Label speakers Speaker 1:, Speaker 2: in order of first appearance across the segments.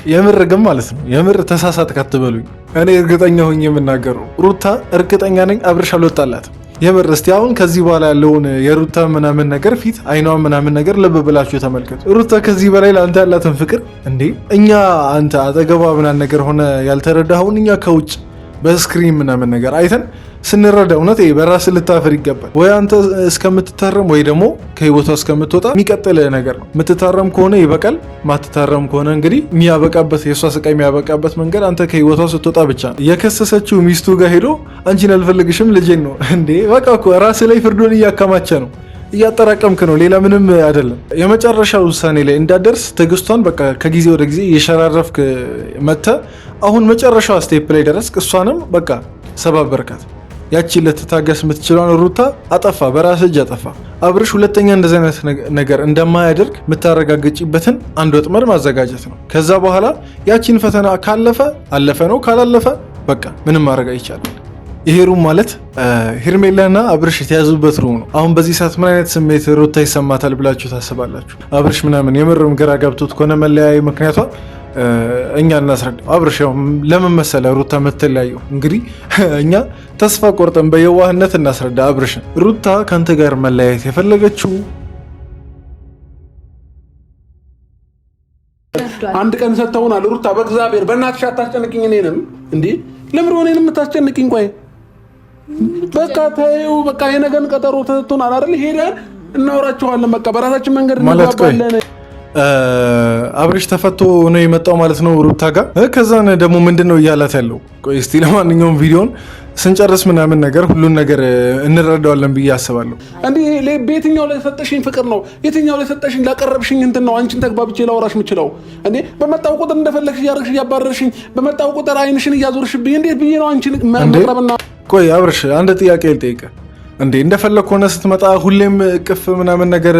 Speaker 1: የምር ግን ማለት ነው የምር ተሳሳትክ አትበሉኝ። እኔ እርግጠኛ ሆኜ የምናገረው ሩታ እርግጠኛ ነኝ አብርሽ አልወጣላትም። የምር እስቲ አሁን ከዚህ በኋላ ያለውን የሩታ ምናምን ነገር ፊት አይኗ ምናምን ነገር ልብ ብላችሁ ተመልከቱ። ሩታ ከዚህ በላይ ለአንተ ያላትን ፍቅር እንዴ እኛ አንተ አጠገቧ ምናምን ነገር ሆነ ያልተረዳኸውን እኛ ከውጭ በስክሪን ምናምን ነገር አይተን ስንረዳ እውነት በራስ ልታፈር ይገባል። ወይ አንተ እስከምትታረም ወይ ደግሞ ከህይወቷ እስከምትወጣ የሚቀጥል ነገር ነው። የምትታረም ከሆነ ይበቃል፣ ማትታረም ከሆነ እንግዲህ የሚያበቃበት የእሷ ስቃይ የሚያበቃበት መንገድ አንተ ከህይወቷ ስትወጣ ብቻ ነው። የከሰሰችው ሚስቱ ጋር ሄዶ አንቺን አልፈልግሽም ልጄን ነው እንዴ በቃ እኮ ራስ ላይ ፍርዱን እያከማቸ ነው፣ እያጠራቀምክ ነው። ሌላ ምንም አይደለም። የመጨረሻ ውሳኔ ላይ እንዳደርስ ትዕግስቷን በቃ ከጊዜ ወደ ጊዜ እየሸራረፍክ መጥተህ አሁን መጨረሻዋ ስቴፕ ላይ ደረስክ። እሷንም በቃ ሰባበርካት። ያቺን ልትታገስ የምትችለውን ሩታ አጠፋ፣ በራስ እጅ አጠፋ። አብርሽ ሁለተኛ እንደዚህ አይነት ነገር እንደማያደርግ የምታረጋግጪበትን አንድ ወጥመድ ማዘጋጀት ነው። ከዛ በኋላ ያቺን ፈተና ካለፈ አለፈ ነው፣ ካላለፈ በቃ ምንም ማድረግ አይቻልም። ይሄ ሩም ማለት ሄርሜላና አብርሽ የተያዙበት ሩም ነው። አሁን በዚህ ሰዓት ምን አይነት ስሜት ሩታ ይሰማታል ብላችሁ ታስባላችሁ? አብርሽ ምናምን የምርም ግራ ገብቶት ከሆነ መለያየ ምክንያቷ እኛ እናስረዳው። አብርሽ ለምን መሰለ ሩታ የምትለያየው? እንግዲህ እኛ ተስፋ ቆርጠን በየዋህነት እናስረዳ አብርሽን። ሩታ ከአንተ ጋር መለያየት የፈለገችው
Speaker 2: አንድ ቀን ሰጥተውናል። ሩታ በእግዚአብሔር በእናትሽ አታስጨንቅኝ። እኔንም እንዴ ለምን እኔንም የምታስጨንቅኝ? ቆይ በቃ ተይው፣ በቃ የነገን ቀጠሮ ተሰጥቶናል አይደል? ሄደን እናወራቸዋለን። በቃ በራሳችን መንገድ እንባባለን።
Speaker 1: አብርሽ ተፈቶ ነው የመጣው ማለት ነው ሩታ ጋር። ከዛን ደግሞ ምንድነው እያላት ያለው? ቆይ እስቲ ለማንኛውም ቪዲዮን ስንጨርስ ምናምን ነገር ሁሉን ነገር እንረዳዋለን ብዬ አስባለሁ።
Speaker 2: እንዲህ በየትኛው ላይ ሰጠሽኝ ፍቅር ነው? የትኛው ላይ ሰጠሽኝ ላቀረብሽኝ እንትን ነው አንቺን ተግባብቼ ላወራሽ የምችለው? እንዴ በመጣው ቁጥር እንደፈለግሽ እያደረግሽ እያባረርሽኝ፣ በመጣው ቁጥር አይንሽን እያዞርሽብኝ እንዴት ብዬ ነው አንቺን መቅረብና?
Speaker 1: ቆይ አብርሽ አንድ ጥያቄ ልጠይቅህ። እንዴ እንደፈለግ ሆነ ስትመጣ ሁሌም እቅፍ ምናምን ነገር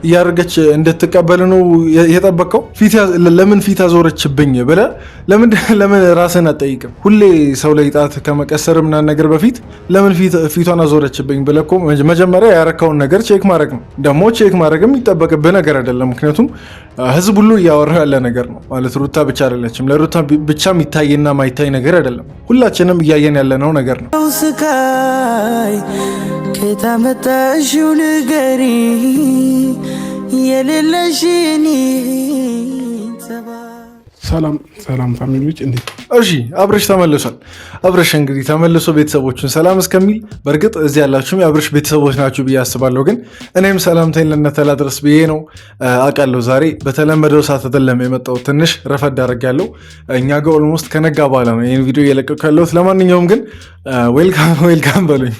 Speaker 1: እያደረገች እንድትቀበል ነው የጠበቀው? ለምን ፊት አዞረችብኝ ብለህ ለምን ራስን አትጠይቅም? ሁሌ ሰው ላይ ጣት ከመቀሰር ምናምን ነገር በፊት ለምን ፊቷን አዞረችብኝ ብለህ እኮ መጀመሪያ ያረካውን ነገር ቼክ ማድረግ ነው። ደግሞ ቼክ ማድረግም የሚጠበቅብህ ነገር አይደለም፣ ምክንያቱም ህዝብ ሁሉ እያወራ ያለ ነገር ነው ማለት ሩታ ብቻ አይደለችም። ለሩታ ብቻ የሚታይና ማይታይ ነገር አይደለም፣ ሁላችንም እያየን ያለነው ነገር ነው። ከታመጣሽው ንገሪ የሌለሽኒ
Speaker 2: ሰላም ፋሚሊዎች እንዴት?
Speaker 1: እሺ አብርሽ ተመልሷል። አብርሽ እንግዲህ ተመልሶ ቤተሰቦቹን ሰላም እስከሚል በእርግጥ እዚህ ያላችሁም የአብርሽ ቤተሰቦች ናችሁ ብዬ አስባለሁ። ግን እኔም ሰላምታይን ለእናንተ ላድረስ ብዬ ነው። አውቃለሁ ዛሬ በተለመደው ሰዓት አይደለም የመጣሁት፣ ትንሽ ረፈድ አድርጌያለሁ። እኛ ጋር ኦልሞስት ከነጋ በኋላ ነው ይህን ቪዲዮ እየለቀኩ ያለሁት። ለማንኛውም ግን ዌልካም በሉኝ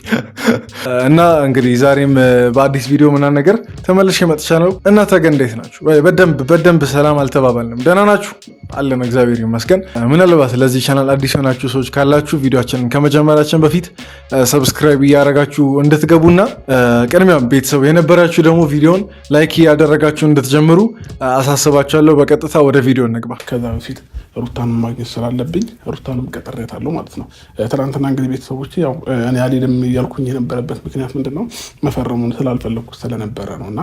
Speaker 1: እና እንግዲህ ዛሬም በአዲስ ቪዲዮ ምናምን ነገር ተመልሼ መጥቻለሁ። እናንተ ግን እንዴት ናችሁ? በደንብ ሰላም አልተባባልንም? ደህና ናችሁ? አለን እግዚአብሔር ይመስገን። ምናልባት ለዚህ ቻናል አዲስ የሆናችሁ ሰዎች ካላችሁ ቪዲዮአችንን ከመጀመራችን በፊት ሰብስክራይብ እያደረጋችሁ እንድትገቡና ቅድሚያ ቤተሰብ የነበራችሁ ደግሞ ቪዲዮን ላይክ እያደረጋችሁ እንድትጀምሩ አሳስባችኋለሁ። በቀጥታ ወደ ቪዲዮ እንግባ።
Speaker 2: ከዛ በፊት ሩታንም ማግኘት ስላለብኝ ሩታንም ቀጥሬታለሁ ማለት ነው። ትናንትና እንግዲህ ቤተሰቦች ያው እኔ አልሄድም እያልኩኝ የነበረበት ምክንያት ምንድን ነው? መፈረሙን ስላልፈለግኩት ስለነበረ ነው። እና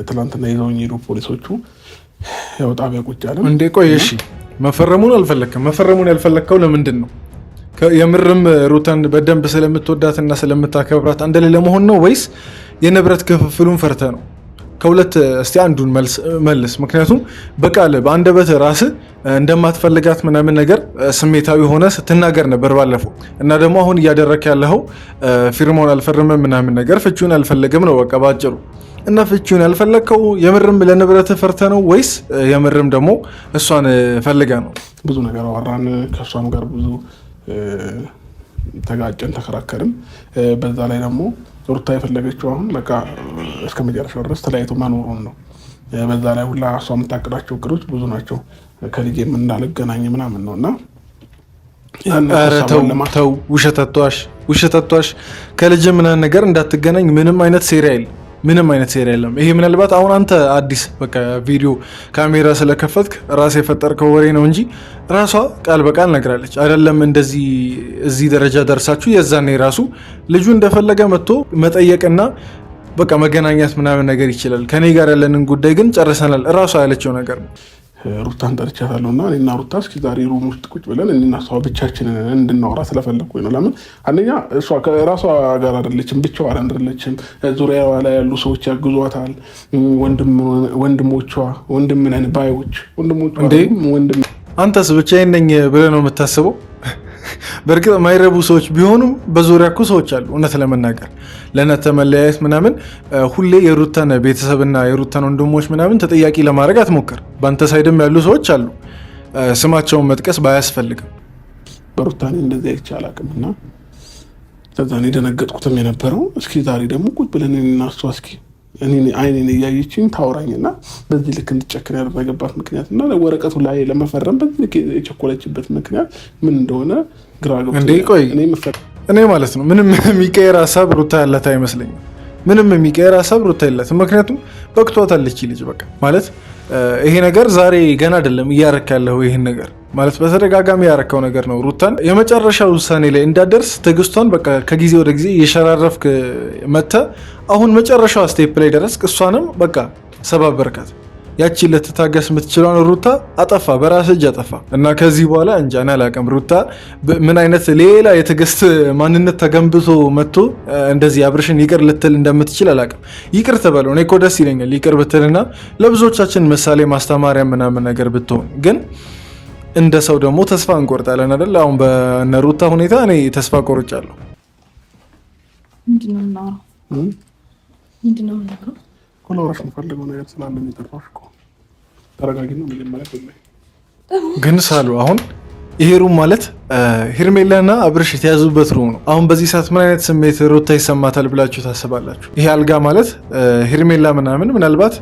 Speaker 2: ትናንትና ይዘውኝ ሄዱ ፖሊሶቹ። ያው ጣቢያ ቁጭ አለ
Speaker 1: እንዴ። ቆይ እሺ መፈረሙን አልፈለግክም? መፈረሙን ያልፈለግከው ለምንድን ነው? የምርም ሩታን በደንብ ስለምትወዳትና ስለምታከብራት አንድ ላይ ለመሆን ነው ወይስ የንብረት ክፍፍሉን ፈርተ ነው? ከሁለት እስቲ አንዱን መልስ። ምክንያቱም በቃል በአንደበት ራስህ እንደማትፈልጋት ምናምን ነገር ስሜታዊ ሆነ ስትናገር ነበር ባለፈው። እና ደግሞ አሁን እያደረክ ያለኸው ፊርማውን አልፈርምም ምናምን ነገር ፍቺውን አልፈለግም ነው በቃ ባጭሩ። እና ፍቺውን ያልፈለግከው የምርም ለንብረት ፈርተ ነው ወይስ የምርም ደግሞ እሷን ፈልጋ ነው?
Speaker 2: ብዙ ነገር አወራን፣ ከእሷም ጋር ብዙ ተጋጨን፣ ተከራከርን። በዛ ላይ ደግሞ ሩታ የፈለገችው አሁን በቃ እስከ መጨረሻው ድረስ ተለያይቶ መኖሩን ነው። በዛ ላይ ሁላ እሷ የምታቅዳቸው እቅዶች ብዙ ናቸው። ከልጄም እንዳልገናኝ ምናምን ነው። እና
Speaker 1: ተው ውሸት አትዋሽ። ከልጅ ምናምን ነገር እንዳትገናኝ ምንም አይነት ሴራ የለም። ይሄ ምናልባት አሁን አንተ አዲስ በቃ ቪዲዮ ካሜራ ስለከፈትክ ራስ የፈጠርከው ወሬ ነው እንጂ ራሷ ቃል በቃል ነግራለች። አይደለም እንደዚህ እዚህ ደረጃ ደርሳችሁ የዛኔ ራሱ ልጁ እንደፈለገ መጥቶ መጠየቅና በቃ መገናኛት ምናምን ነገር ይችላል። ከኔ ጋር ያለንን ጉዳይ ግን ጨርሰናል ራሷ ያለችው ነገር ነው።
Speaker 2: ሩታን ጠርቻታለሁ እና እኔና ሩታ እስኪ ዛሬ ሩም ውስጥ ቁጭ ብለን እኔና እሷ ብቻችንን እንድናወራ ስለፈለግኩኝ ነው። ለምን አንደኛ እሷ ከራሷ ጋር አይደለችም፣ ብቻዋን አይደለችም። ዙሪያዋ ላይ ያሉ ሰዎች ያግዟታል። ወንድሞቿ ወንድም ነን ባዮች ወንድም
Speaker 1: አንተስ ብቻዬን ነኝ ብለህ ነው የምታስበው? በእርግጥ የማይረቡ ሰዎች ቢሆኑም በዙሪያ እኮ ሰዎች አሉ። እውነት ለመናገር ለእናንተ መለያየት ምናምን ሁሌ የሩታን ቤተሰብና የሩታን ወንድሞች ምናምን ተጠያቂ ለማድረግ አትሞክር። በአንተ ሳይድም ያሉ ሰዎች አሉ፣ ስማቸውን መጥቀስ ባያስፈልግም።
Speaker 2: በሩታኔ እንደዚህ አይቼ አላውቅም እና ከዛ ነው የደነገጥኩትም የነበረው። እስኪ ዛሬ ደግሞ ቁጭ ብለን እናሷ እስኪ አይኔን እያየችኝ ታውራኝና በዚህ ልክ እንድጨክን ያደረገባት ምክንያት እና ወረቀቱ ላይ ለመፈረም በዚህ ልክ የቸኮለችበት ምክንያት ምን እንደሆነ ግራ ገብቶኛል።
Speaker 1: እኔ ማለት ነው ምንም የሚቀየር ሀሳብ ሩታ ያላት አይመስለኝም። ምንም የሚቀየር ሀሳብ ሩታ የላትም። ምክንያቱም በቅቷታለች ልጅ በቃ ማለት ይሄ ነገር ዛሬ ገና አይደለም እያረክ ያለው ይሄን ነገር ማለት በተደጋጋሚ ያረከው ነገር ነው። ሩታን የመጨረሻ ውሳኔ ላይ እንዳደርስ ትዕግስቷን በቃ ከጊዜ ወደ ጊዜ እየሸራረፍክ መጥተህ አሁን መጨረሻዋ ስቴፕ ላይ ደረስክ። እሷንም በቃ ሰባበርካት። ያቺ ልትታገስ የምትችለውን ሩታ አጠፋ፣ በራስ እጅ አጠፋ እና ከዚህ በኋላ እንጃ እኔ አላውቅም ሩታ ምን አይነት ሌላ የትዕግስት ማንነት ተገንብቶ መጥቶ እንደዚህ አብርሽን ይቅር ልትል እንደምትችል አላውቅም። ይቅር ትበለው፣ እኔ እኮ ደስ ይለኛል ይቅር ብትልና ለብዙዎቻችን ምሳሌ ማስተማሪያ ምናምን ነገር ብትሆን። ግን እንደ ሰው ደግሞ ተስፋ እንቆርጣለን አይደል? አሁን በነሩታ ሁኔታ እኔ ተስፋ ቆርጫለሁ።
Speaker 3: ምንድነው ነገር
Speaker 2: ኮላውራሽ የምፈልገው ነገር ስላለ የሚጠራሽ እኮ ተረጋጊና መጀመሪያ
Speaker 1: ግን ሳሉ አሁን ይሄ ሩም ማለት ሄርሜላና አብርሽ የተያዙበት ሩም ነው። አሁን በዚህ ሰዓት ምን አይነት ስሜት ሩታ ይሰማታል ብላችሁ ታስባላችሁ? ይሄ አልጋ ማለት ሄርሜላ ምናምን ምናልባት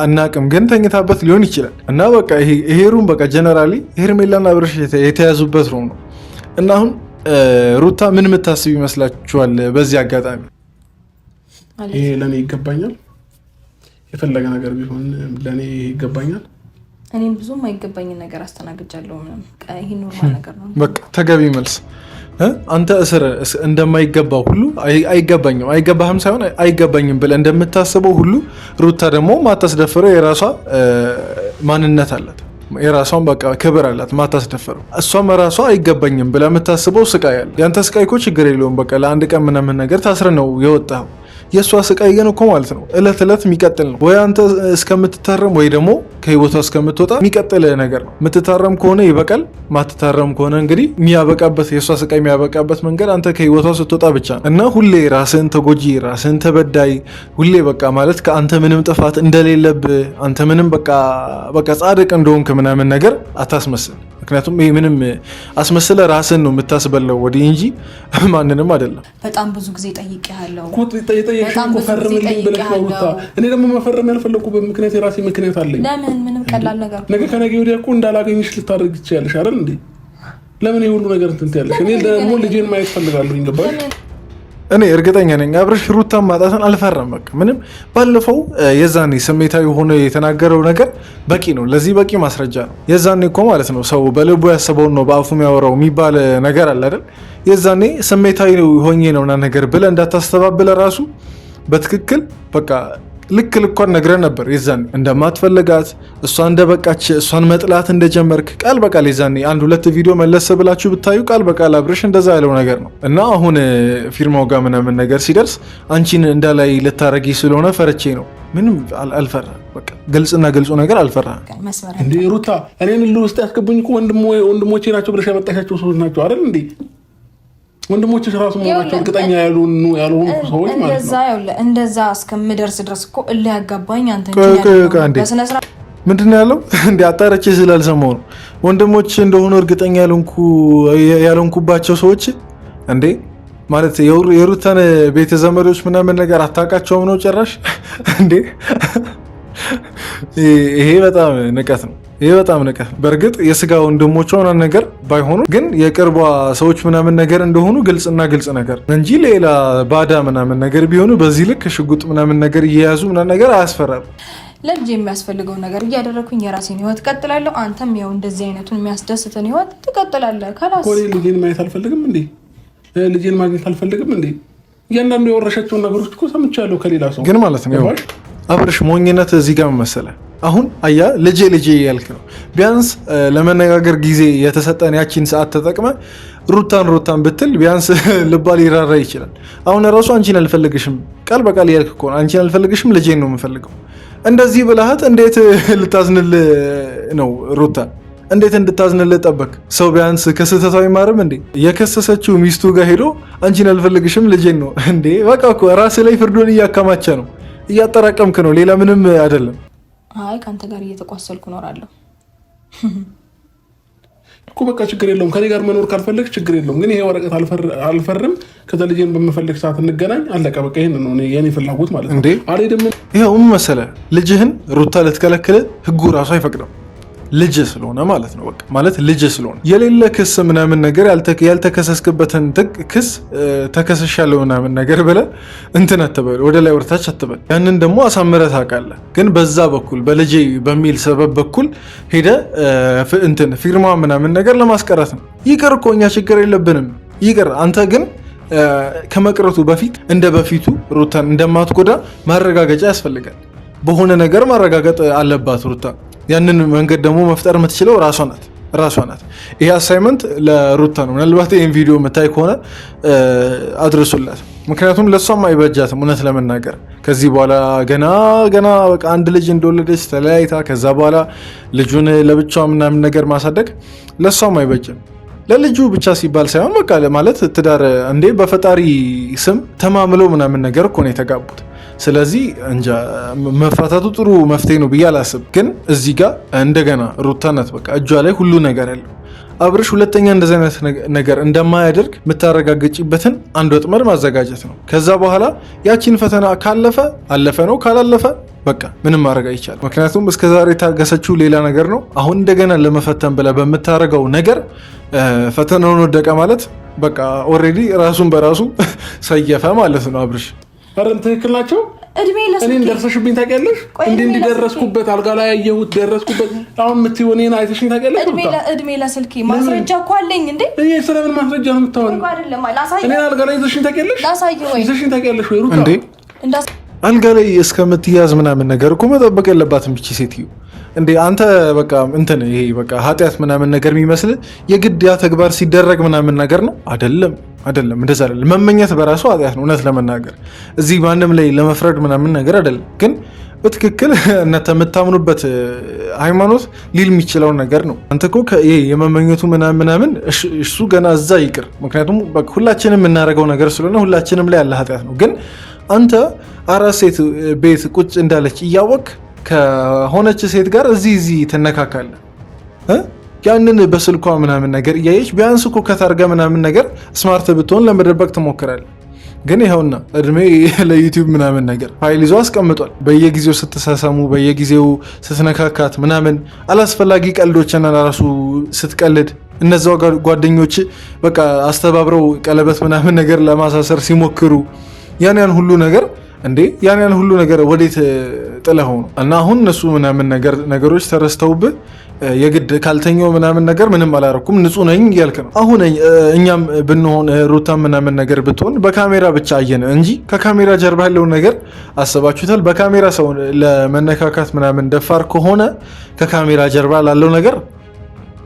Speaker 1: አናቅም፣ ግን ተኝታበት ሊሆን ይችላል እና በቃ ይሄ ሩም በቃ ጀነራሊ ሄርሜላና አብርሽ የተያዙበት ሩም ነው እና አሁን ሩታ ምን የምታስብ ይመስላችኋል? በዚህ አጋጣሚ
Speaker 2: ይሄ ለኔ ይገባኛል፣ የፈለገ ነገር ቢሆን ለኔ ይገባኛል።
Speaker 3: እኔም ብዙም አይገባኝን ነገር አስተናግጃለሁ። ምንም ይሄ ኖርማል ነገር ነው።
Speaker 1: በቃ ተገቢ መልስ። አንተ እስር እንደማይገባው ሁሉ አይገባኝም አይገባህም ሳይሆን አይገባኝም ብለህ እንደምታስበው ሁሉ ሩታ ደግሞ ማታስደፍረው የራሷ ማንነት አላት፣ የራሷን በቃ ክብር አላት ማታስደፍረው። እሷም ራሷ አይገባኝም ብለህ የምታስበው ስቃይ አለ። ያንተ ስቃይ እኮ ችግር የለውም በቃ ለአንድ ቀን ምናምን ነገር ታስረ ነው የወጣው። የእሷ ስቃይ ግን እኮ ማለት ነው እለት እለት የሚቀጥል ነው። ወይ አንተ እስከምትታረም ወይ ደግሞ ከህይወቷ እስከምትወጣ የሚቀጥል ነገር ነው። የምትታረም ከሆነ ይበቃል፣ ማትታረም ከሆነ እንግዲህ የሚያበቃበት የእሷ ስቃይ የሚያበቃበት መንገድ አንተ ከህይወቷ ስትወጣ ብቻ ነው እና ሁሌ ራስን ተጎጂ ራስን ተበዳይ ሁሌ በቃ ማለት ከአንተ ምንም ጥፋት እንደሌለብህ አንተ ምንም በቃ ጻድቅ እንደሆንክ ምናምን ነገር አታስመስል። ምክንያቱም ይሄ ምንም አስመስለ ራስን ነው የምታስበላው ወዲህ እንጂ ማንንም አይደለም።
Speaker 3: በጣም ብዙ ጊዜ ጠይቄሃለሁ።
Speaker 2: እኔ ደግሞ መፈረም ያልፈለኩበት ምክንያት የራሴ ምክንያት አለኝ።
Speaker 3: ለምን? ምንም ቀላል ነገር
Speaker 2: ነገ ከነገ ወዲያ እኮ እንዳላገኝሽ ልታደርግ ትችያለሽ አይደል እንዴ? ለምን የሁሉ ነገር እንትን ያለሽ? እኔ ደግሞ ልጄን ማየት ፈልጋለሁ። ይገባሽ?
Speaker 1: እኔ እርግጠኛ ነኝ አብርሽ ሩታን ማጣትን አልፈራም። በቃ ምንም ባለፈው የዛኔ ስሜታዊ ሆኖ የተናገረው ነገር በቂ ነው፣ ለዚህ በቂ ማስረጃ ነው። የዛኔ እኮ ማለት ነው ሰው በልቡ ያሰበውን ነው በአፉ የሚያወራው የሚባል ነገር አለ አይደል? የዛኔ ስሜታዊ ሆኜ ነውና ነገር ብለህ እንዳታስተባብለ ራሱ በትክክል በቃ ልክ ልኳን ነግረን ነበር። የዛኔ እንደማትፈልጋት እሷ እንደበቃች እሷን መጥላት እንደጀመርክ ቃል በቃል የዛኔ 1-2 ቪዲዮ መለስ ብላችሁ ብታዩ ቃል በቃል አብርሽ እንደዛ ያለው ነገር ነው እና አሁን ፊርማው ጋር ምናምን ነገር ሲደርስ አንቺን እንዳላይ ልታረጊ ስለሆነ ፈርቼ ነው። ምንም አልፈራ በቃ ግልጽና ግልጹ ነገር አልፈራ
Speaker 2: እንዴ ሩታ። እኔን ውስጥ ያስገቡኝ እኮ ወንድሞቼ ናቸው ብለሽ ያመጣሻቸው ሰዎች ናቸው አይደል እንዴ? ወንድሞችሽ ራሱ መሆናቸው እርግጠኛ ያልሆኑ ሰዎች ማለት ነው።
Speaker 3: እንደዛ እስከምደርስ ድረስ እኮ እልህ ያጋባኝ አንተ
Speaker 1: ምንድን ነው ያለው እንዴ? አጣርቼ ስላልሰማሁ ነው። ወንድሞች እንደሆኑ እርግጠኛ ያልሆንኩባቸው ሰዎች እንዴ ማለት የሩታን ቤተ ዘመዶች ምናምን ነገር አታውቃቸውም ነው ጭራሽ እንዴ? ይሄ በጣም ንቀት ነው። ይሄ በጣም ንቀት። በእርግጥ የስጋ ወንድሞቿ ምናምን ነገር ባይሆኑ ግን የቅርቧ ሰዎች ምናምን ነገር እንደሆኑ ግልጽ ነገር እንጂ ሌላ ባዳ ምናምን ነገር ቢሆኑ በዚህ ልክ ሽጉጥ ምናምን ነገር እየያዙ ምናምን ነገር አያስፈራም።
Speaker 3: ለልጅ የሚያስፈልገውን ነገር እያደረኩኝ የራሴን ህይወት ቀጥላለሁ። አንተም ያው እንደዚህ አይነቱን የሚያስደስተን ህይወት ትቀጥላለህ። ካላስ
Speaker 2: ልጄን ማየት አልፈልግም እንዴ? ልጄን ማግኘት አልፈልግም እንዴ? እያንዳንዱ የወረሻቸውን ነገሮች እኮ ሰምቻለሁ ከሌላ ሰው።
Speaker 1: ግን ማለት ነው አብርሽ ሞኝነት እዚህ ጋር መሰለህ አሁን አያ ልጄ ያልክ ነው። ቢያንስ ለመነጋገር ጊዜ የተሰጠን ያቺን ሰዓት ተጠቅመ ሩታን ብትል ቢያንስ ልባ ሊራራ ይችላል። አሁን ራሱ አንቺን አልፈልግሽም ቃል በቃል ያልክ እኮ ነው። አንቺን አልፈልግሽም ልጄን ነው የምፈልገው። እንደዚህ ብለሃት እንዴት ልታዝንል ነው ሩታ? እንዴት እንድታዝንል ጠበቅ? ሰው ቢያንስ ከስህተቱ አይማርም እንዴ? የከሰሰችው ሚስቱ ጋር ሄዶ አንቺን አልፈልግሽም ልጄን ነው እንዴ? በቃ እኮ ራስ ላይ ፍርዱን እያከማቸ ነው፣ እያጠራቀምክ ነው። ሌላ ምንም አይደለም።
Speaker 3: አይ ከአንተ ጋር እየተቋሰልኩ እኖራለሁ
Speaker 2: እኮ በቃ ችግር የለውም። ከኔ ጋር መኖር ካልፈለግ ችግር የለውም። ግን ይሄ ወረቀት አልፈርም፣ ከዛ ልጄን በምፈልግ ሰዓት እንገናኝ፣ አለቀ በቃ። ይሄን ነው የኔ ፍላጎት ማለት ነው። አልሄድም።
Speaker 1: ይኸው መሰለህ ልጅህን ሩታ ልትከለክል ህጉ ራሱ አይፈቅድም። ልጅ ስለሆነ ማለት ነው። በቃ ማለት ልጅ ስለሆነ የሌለ ክስ ምናምን ነገር ያልተከሰስክበትን ክስ ተከሰሻለሁ ምናምን ነገር ብለህ እንትን አትበል፣ ወደ ላይ ወርታች አትበል። ያንን ደግሞ አሳምረህ ታውቃለህ። ግን በዛ በኩል በልጄ በሚል ሰበብ በኩል ሄደህ እንትን ፊርማ ምናምን ነገር ለማስቀረት ነው። ይቅር እኮ እኛ ችግር የለብንም ይቅር። አንተ ግን ከመቅረቱ በፊት እንደ በፊቱ ሩታን እንደማትጎዳ ማረጋገጫ ያስፈልጋል። በሆነ ነገር ማረጋገጥ አለባት ሩታ። ያንን መንገድ ደግሞ መፍጠር የምትችለው ራሷ ናት። ይሄ አሳይመንት ለሩታ ነው። ምናልባት ይህን ቪዲዮ የምታይ ከሆነ አድርሱላት። ምክንያቱም ለእሷም አይበጃትም እውነት ለመናገር ከዚህ በኋላ ገና በቃ አንድ ልጅ እንደወለደች ተለያይታ ከዛ በኋላ ልጁን ለብቻዋ ምናምን ነገር ማሳደግ ለእሷም አይበጅም። ለልጁ ብቻ ሲባል ሳይሆን በቃ ማለት ትዳር እንዴ በፈጣሪ ስም ተማምለው ምናምን ነገር እኮ ነው የተጋቡት። ስለዚህ እንጃ መፋታቱ ጥሩ መፍትሄ ነው ብዬ አላስብ። ግን እዚህ ጋር እንደገና ሩታ ናት በቃ እጇ ላይ ሁሉ ነገር ያለው። አብርሽ ሁለተኛ እንደዚህ አይነት ነገር እንደማያደርግ የምታረጋግጭበትን አንድ ወጥመድ ማዘጋጀት ነው። ከዛ በኋላ ያቺን ፈተና ካለፈ አለፈ ነው፣ ካላለፈ በቃ ምንም ማድረግ አይቻልም። ምክንያቱም እስከዛሬ የታገሰችው ሌላ ነገር ነው። አሁን እንደገና ለመፈተን ብላ በምታረገው ነገር ፈተናውን ወደቀ ማለት በቃ ኦልሬዲ ራሱን በራሱ ሰየፈ ማለት ነው። አብርሽ
Speaker 2: አረን ትክክል ናቸው። እኔን ደርሰሽብኝ ታውቂያለሽ? እንዲደረስኩበት አልጋ ላይ ያየሁት ደረስኩበት። አሁን የምትይው እኔን አይተሽኝ ታውቂያለሽ?
Speaker 3: እድሜ ለስልኬ ማስረጃ እኮ አለኝ እንዴ።
Speaker 2: እኔ ስለምን ማስረጃ ነው የምታወሪው? እኔን አልጋ ላይ ይዘሽኝ ታውቂያለሽ? ይዘሽኝ ታውቂያለሽ ወይ ሩታ?
Speaker 1: እንዴ አልጋ ላይ እስከምትያዝ ምናምን ነገር እኮ መጠበቅ የለባትም እቺ ሴትዮ። እንዴ አንተ በቃ እንትን ይሄ በቃ ኃጢአት ምናምን ነገር የሚመስል የግድ ያ ተግባር ሲደረግ ምናምን ነገር ነው አይደለም። እንደዛ አይደለም። መመኘት በራሱ ኃጢአት ነው እውነት ለመናገር እዚህ ማንም ላይ ለመፍረድ ምናምን ነገር አይደለም። ግን በትክክል እናንተ የምታምኑበት ሃይማኖት ሊል የሚችለውን ነገር ነው። አንተ እኮ ይሄ የመመኘቱ ምናምን እሱ ገና እዛ ይቅር። ምክንያቱም ሁላችንም የምናደርገው ነገር ስለሆነ ሁላችንም ላይ ያለ ኃጢአት ነው። ግን አንተ አራት ሴት ቤት ቁጭ እንዳለች እያወቅ ከሆነች ሴት ጋር እዚህ ትነካካለህ። ያንን በስልኳ ምናምን ነገር እያየች ቢያንስ እኮ ከታርጋ ምናምን ነገር ስማርት ብትሆን ለመደበቅ ትሞክራለህ። ግን ይኸውና እድሜ ለዩቲዩብ ምናምን ነገር ፋይል ይዞ አስቀምጧል። በየጊዜው ስትሳሳሙ፣ በየጊዜው ስትነካካት ምናምን አላስፈላጊ ቀልዶችን ራሱ ስትቀልድ እነዛው ጓደኞች በቃ አስተባብረው ቀለበት ምናምን ነገር ለማሳሰር ሲሞክሩ ያን ሁሉ ነገር እንዴ ያን ሁሉ ነገር ወዴት ጥለኸው ነው? እና አሁን እነሱ ምናምን ነገሮች ተረስተውብህ የግድ ካልተኛው ምናምን ነገር ምንም አላረኩም ንጹህ ነኝ እያልክ ነው። አሁን እኛም ብንሆን ሩታ ምናምን ነገር ብትሆን በካሜራ ብቻ አየን እንጂ ከካሜራ ጀርባ ያለው ነገር አስባችሁታል? በካሜራ ሰው ለመነካካት ምናምን ደፋር ከሆነ ከካሜራ ጀርባ ላለው ነገር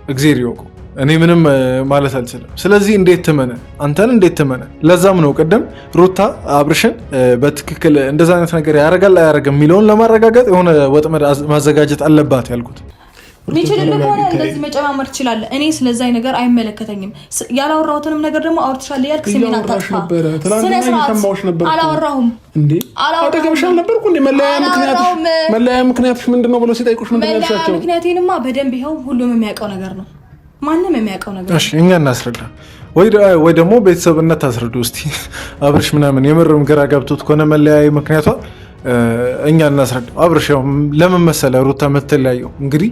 Speaker 1: እግዜር ይወቁ። እኔ ምንም ማለት አልችልም። ስለዚህ እንዴት ትመነ? አንተን እንዴት ትመነ? ለዛም ነው ቅድም ሩታ አብርሽን በትክክል እንደዛ አይነት ነገር ያደርጋል አያደርግም የሚለውን ለማረጋገጥ የሆነ ወጥመድ ማዘጋጀት አለባት ያልኩት።
Speaker 3: ሚችልልህ ከሆነ እንደዚህ መጨማመር ትችላለህ። እኔ ስለዛ ነገር አይመለከተኝም። ያላወራሁትንም ነገር ደግሞ አውርተሻለህ ያልክ ስሜን አታጥፋ። አላወራሁም እንዴ አጠገብሽ አልነበርኩ እንዴ? መለያ ምክንያትሽ ምንድነው ብሎ ሲጠይቁሽ ምንድን ነው ያልሻቸው? ምክንያቴንማ በደንብ ይኸው ሁሉም የሚያውቀው ነገር ነው። ማንም የሚያውቀው ነገር ነው።
Speaker 1: እሺ እኛ እናስረዳ ወይ ደግሞ ቤተሰብነት ታስረዱ እስቲ። አብርሽ ምናምን የምርም ግራ ገብቶት ከሆነ መለያየ ምክንያቷ እኛ እናስረዳ። አብርሽ ለምን መሰለ ሩታ የምትለያየው? እንግዲህ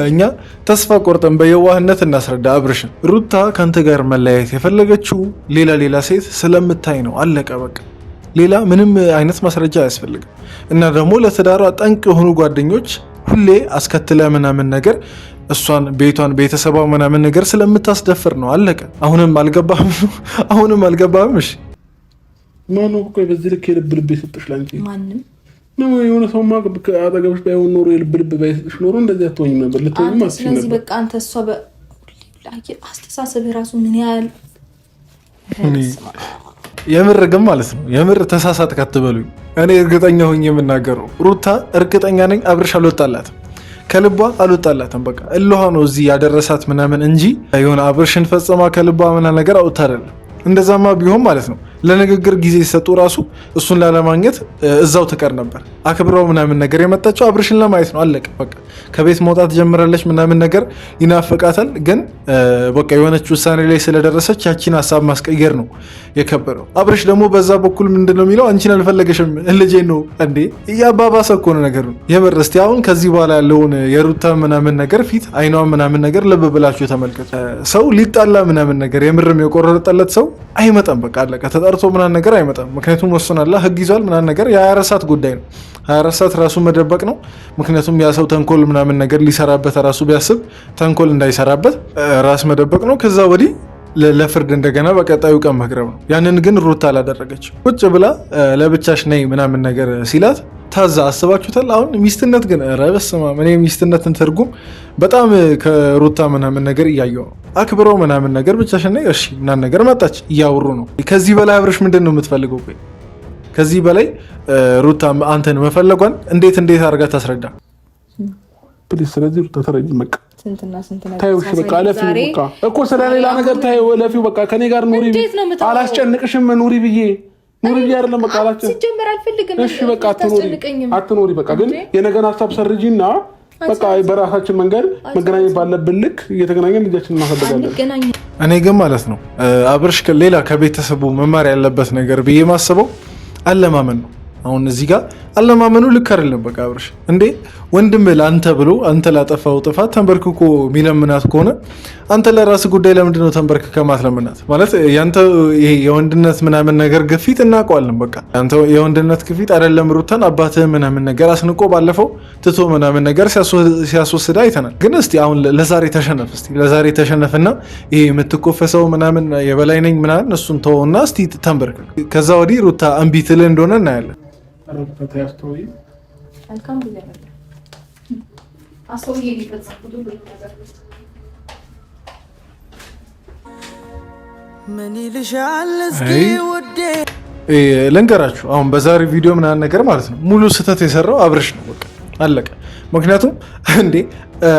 Speaker 1: እኛ ተስፋ ቆርጠን በየዋህነት እናስረዳ አብርሽን። ሩታ ከአንተ ጋር መለያየት የፈለገችው ሌላ ሴት ስለምታይ ነው። አለቀ በቃ። ሌላ ምንም አይነት ማስረጃ አያስፈልግም። እና ደግሞ ለትዳሯ ጠንቅ የሆኑ ጓደኞች ሁሌ አስከትለ ምናምን ነገር እሷን ቤቷን ቤተሰቧ ምናምን ነገር ስለምታስደፍር ነው። አለቀ። አሁንም አልገባህም? እሺ
Speaker 2: ማነው እኮ በዚህ ልክ የልብ የሰጠሽ ላንቺ?
Speaker 3: ማንም
Speaker 2: ነው የሆነ ሰውማ አጠገብሽ ባይሆን ኖሮ የልብ ባይሰጥሽ ኖሮ እንደዚህ አትሆኝም ነበር። ልትሆኝም አትችልም ነበር።
Speaker 3: ስለዚህ በቃ አንተ እሷ አስተሳሰብህ ራሱ ምን ያህል
Speaker 1: የምር ግን ማለት ነው የምር ተሳሳትክ አትበሉኝ። እኔ እርግጠኛ ሆኜ የምናገረው ሩታ እርግጠኛ ነኝ አብርሽ አልወጣላትም፣ ከልቧ አልወጣላትም። በቃ እልኋ ነው እዚህ ያደረሳት ምናምን እንጂ የሆነ አብርሽን ፈጽማ ከልቧ ምናምን ነገር አውጥታ አይደለም። እንደዛማ ቢሆን ማለት ነው ለንግግር ጊዜ ሲሰጡ ራሱ እሱን ላለማግኘት እዛው ትቀር ነበር። አክብረው ምናምን ነገር የመጣቸው አብርሽን ለማየት ነው። አለቀ በቃ። ከቤት መውጣት ጀምራለች ምናምን ነገር ይናፍቃታል። ግን በቃ የሆነች ውሳኔ ላይ ስለደረሰች ያቺን ሀሳብ ማስቀየር ነው የከበረው። አብርሽ ደግሞ በዛ በኩል ምንድነው የሚለው አንቺን አልፈለገሽም ልጄ ነው እንዴ። እያባባሰ እኮ ነው ነገሩ። የምር እስቲ አሁን ከዚህ በኋላ ያለውን የሩታ ምናምን ነገር ፊት አይኗ ምናምን ነገር ልብ ብላችሁ ተመልከቱ። ሰው ሊጣላ ምናምን ነገር የምርም የቆረጠለት ሰው አይመጣም። በቃ አለቀ። ተጠርቶ ምናምን ነገር አይመጣም። ምክንያቱም ወስናላ ህግ ይዟል ምናምን ነገር የ24 ሰዓት ጉዳይ ነው። 24 ሰዓት ራሱ መደበቅ ነው። ምክንያቱም ያ ሰው ተንኮል ምናምን ነገር ሊሰራበት ራሱ ቢያስብ ተንኮል እንዳይሰራበት ራስ መደበቅ ነው። ከዛ ወዲህ ለፍርድ እንደገና በቀጣዩ ቀን መቅረብ ነው። ያንን ግን ሩታ አላደረገች። ቁጭ ብላ ለብቻሽ ነይ ምናምን ነገር ሲላት ታዛ አስባችሁታል። አሁን ሚስትነት ግን ረበስማ እኔ ሚስትነትን ትርጉም በጣም ከሩታ ምናምን ነገር እያየው ነው። አክብረው ምናምን ነገር ብቻሽን ነይ እሺ ምናምን ነገር መጣች እያወሩ ነው። ከዚህ በላይ አብርሽ ምንድን ነው የምትፈልገው? ቆይ ከዚህ በላይ ሩታ አንተን መፈለጓን እንዴት አድርጋ ታስረዳ?
Speaker 2: ስለዚህ ሩታ ተረጂ በቃ ታዩሽ በቃ ለፊው በቃ እኮ ስለሌላ ነገር ታዩ ለፊው በቃ ከኔ ጋር ኑሪ አላስጨንቅሽም ኑሪ ብዬ አይደለም በቃ አላስጨንቅ
Speaker 3: ሲጀመር አልፈልግም።
Speaker 2: እሺ በቃ አትኑሪ በቃ ግን የነገን ሀሳብ ሰርጂና በቃ በራሳችን መንገድ መገናኘት ባለብን ልክ እየተገናኘን ልጃችንን እናሳድጋለን።
Speaker 1: እኔ ግን ማለት ነው አብርሽ ሌላ ከቤተሰቡ መማር ያለበት ነገር ብዬ ማስበው አለማመን ነው። አሁን እዚህ ጋር አለማመኑ ልክ አይደለም። በቃ አብርሽ እንዴ ወንድም ለአንተ ብሎ አንተ ላጠፋው ጥፋት ተንበርክኮ ሚለምናት ከሆነ አንተ ለራስ ጉዳይ ለምንድን ነው ተንበርክከ ማትለምናት? ማለት ያንተ ይሄ የወንድነት ምናምን ነገር ግፊት እናውቀዋለን። በቃ ያንተ የወንድነት ግፊት አይደለም ሩታን አባትህ ምናምን ነገር አስንቆ ባለፈው ትቶ ምናምን ነገር ሲያስወስድ አይተናል። ግን እስቲ አሁን ለዛሬ ተሸነፍ፣ እስቲ ለዛሬ ተሸነፍና ይሄ የምትኮፈሰው ምናምን የበላይ ነኝ ምናምን እሱን ተወውና እስቲ ተንበርክክ። ከዛ ወዲህ ሩታ እምቢ ትልህ እንደሆነ እናያለን። ልንገራችሁ አሁን በዛሬ ቪዲዮ ምናምን ነገር ማለት ነው ሙሉ ስህተት የሰራው አብርሽ ነው። በቃ አለቀ። ምክንያቱም እንዴ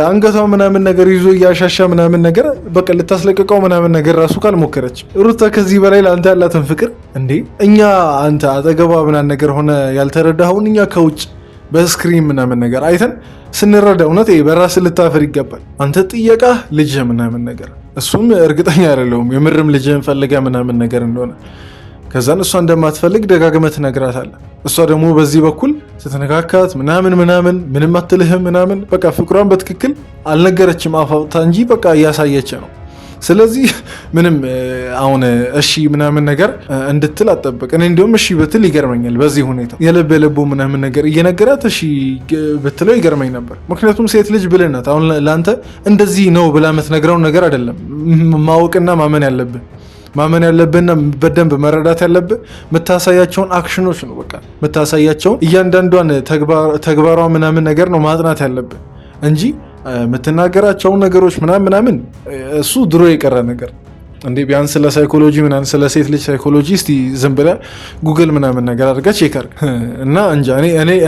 Speaker 1: አንገቷ ምናምን ነገር ይዞ እያሻሻ ምናምን ነገር በቃ ልታስለቅቀው ምናምን ነገር ራሱ ካልሞከረች ሩታ ከዚህ በላይ ለአንተ ያላትን ፍቅር እንዴ እኛ አንተ አጠገቧ ምናምን ነገር ሆነ ያልተረዳኸውን እኛ ከውጭ በስክሪን ምናምን ነገር አይተን ስንረዳ እውነት በራስ ልታፈር ይገባል። አንተ ጥየቃ ልጅ ምናምን ነገር እሱም እርግጠኛ አይደለሁም የምርም ልጅህን ፈልገ ምናምን ነገር እንደሆነ ከዛን እሷ እንደማትፈልግ ደጋግመህ ትነግራታለህ። እሷ ደግሞ በዚህ በኩል ስትነካካት ምንም አትልህም ምናምን በቃ ፍቅሯን በትክክል አልነገረችም አፋውታ እንጂ በቃ እያሳየች ነው። ስለዚህ ምንም አሁን እሺ ምናምን ነገር እንድትል አጠብቅ። እኔ እንዲሁም እሺ ብትል ይገርመኛል። በዚህ ሁኔታ የልብ ምናምን ነገር እየነገራት እሺ ብትለው ይገርመኝ ነበር። ምክንያቱም ሴት ልጅ ብልህ ናት። አሁን ለአንተ እንደዚህ ነው ብላ የምትነግረውን ነገር አይደለም ማወቅና ማመን ያለብህና በደንብ መረዳት ያለብህ የምታሳያቸውን አክሽኖች ነው። በቃ የምታሳያቸውን እያንዳንዷን ተግባሯ ምናምን ነገር ነው ማጥናት ያለብህ እንጂ የምትናገራቸውን ነገሮች ምናምን እሱ ድሮ የቀረ ነገር እንዴ። ቢያንስ ስለ ሳይኮሎጂ ምናምን ስለ ሴት ልጅ ሳይኮሎጂ እስቲ ዝም ብለህ ጉግል ምናምን ነገር አድርገህ ቼክ አድርግ እና እንጃ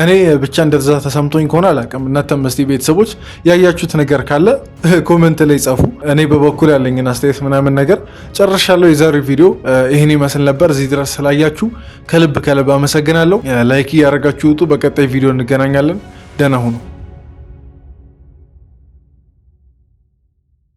Speaker 1: እኔ ብቻ እንደዛ ተሰምቶኝ ከሆነ አላውቅም። እናንተም እስቲ ቤተሰቦች ያያችሁት ነገር ካለ ኮሜንት ላይ ጻፉ። እኔ በበኩል ያለኝን አስተያየት ምናምን ነገር ጨርሻለሁ። የዛሬው ቪዲዮ ይህን ይመስል ነበር። እዚህ ድረስ ስላያችሁ ከልብ አመሰግናለሁ። ላይክ እያደረጋችሁ ውጡ። በቀጣይ ቪዲዮ እንገናኛለን። ደህና ሁኑ።